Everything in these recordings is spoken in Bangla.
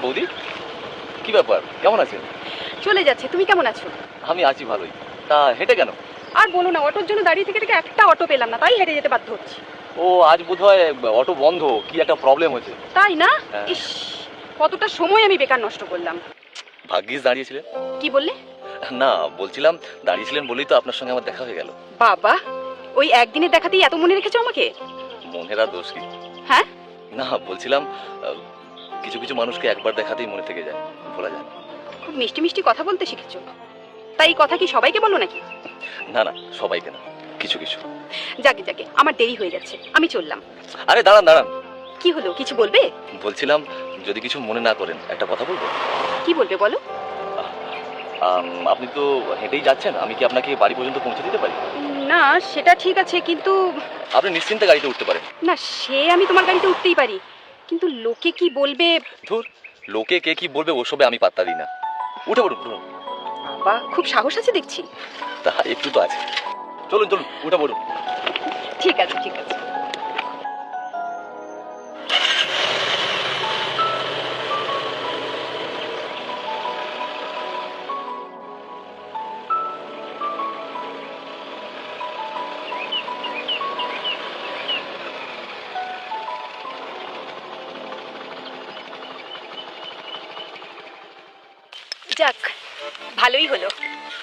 বৌদি, কি ব্যাপার, কেমন আছেন? চলে যাচ্ছে, তুমি কেমন আছো? আমি আছি ভালোই। তা হেঁটে কেন? আর বলো না, অটোর জন্য দাঁড়িয়ে থেকে থেকে একটা অটো পেলাম না, তাই হেঁটে যেতে বাধ্য হচ্ছি। ও আজ বোধহয় অটো বন্ধ, কি একটা প্রবলেম হয়েছে। তাই না? হ্যাঁ। ইস, কতটা সময় আমি বেকার নষ্ট করলাম। ভাগ্যিস দাঁড়িয়েছিলেন। কি বললে? না, বলছিলাম দাঁড়িয়েছিলেন বলেই তো আপনার সঙ্গে আমার দেখা হয়ে গেল। বাবা, ওই একদিনের দেখাতেই এত মনে রেখেছো আমাকে? মনের আর দোষ কি? হ্যাঁ, না, বলছিলাম কিছু কিছু মানুষকে একবার দেখাতেই মনে থেকে যায়, ভোলা যায় না। খুব মিষ্টি মিষ্টি কথা বলতে শিখেছো। তাই এই কথা কি সবাইকে বলো নাকি? না না, সবাইকে না, কিছু কিছু। যাকে যাকে, আমার দেরি হয়ে যাচ্ছে, আমি চললাম। আরে দাঁড়ান দাঁড়ান, কি হলো, কিছু বলবে? বলছিলাম যদি কিছু মনে না করেন একটা কথা বলবো। কি বলবে বলো? আপনি তো হেঁটেই যাচ্ছেন, আমি কি আপনাকে বাড়ি পর্যন্ত পৌঁছে দিতে পারি? না, সেটা ঠিক আছে, কিন্তু আপনি নিশ্চিন্তে গাড়িতে উঠতে পারেন। না, সে আমি তোমার গাড়িতে উঠতেই পারি, কিন্তু লোকে কি বলবে? ধুর, লোকে কে কি বলবে ওসবে আমি পাত্তা দিই না। উঠে পড়ুন উঠুন। বাবা, খুব সাহস আছে দেখছি। তা একটু তো আছে। চলুন চলুন, উঠে পড়ুন। ঠিক আছে ঠিক আছে। যাক, ভালোই হলো।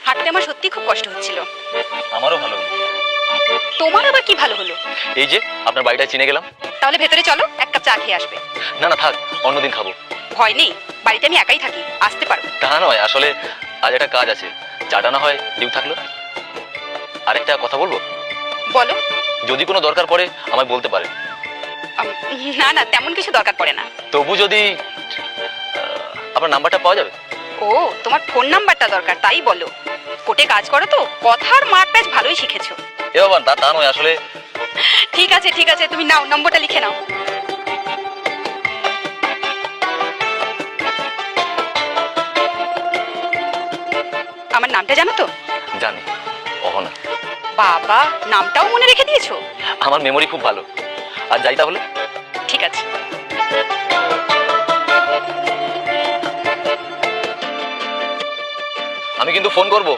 হাঁটতে আমার সত্যি খুব কষ্ট হচ্ছিল। আমারও ভালো হলো। তোমার আবার কি ভালো হলো? এই যে আপনার বাড়িটা চিনে গেলাম। তাহলে ভেতরে চলো, এক কাপ চা খেয়ে আসবে। না না থাক, অন্যদিন খাবো। ভয় নেই, বাড়িতে আমি একাই থাকি, আসতে পারো। তা নয়, আসলে আজ একটা কাজ আছে, চাটা না হয় ডিউ থাকলো। আরেকটা কথা বলবো? বলো। যদি কোনো দরকার পড়ে আমায় বলতে পারেন। না না, তেমন কিছু দরকার পড়ে না। তবু যদি আপনার নাম্বারটা পাওয়া যাবে? ও, তোমার ফোন নাম্বারটা দরকার, তাই বলো। কোর্টে কাজ করো তো, কথার মার প্যাচ ভালোই শিখেছো। এ বাবা, তা নয় আসলে। ঠিক আছে ঠিক আছে, তুমি নাও, নম্বরটা লিখে নাও। আমার নামটা জানো তো? জানি, অহনা। বাবা, নামটাও মনে রেখে দিয়েছো। আমার মেমোরি খুব ভালো। আর যাই তাহলে। ঠিক আছে। আমি কিন্তু ফোন করবো।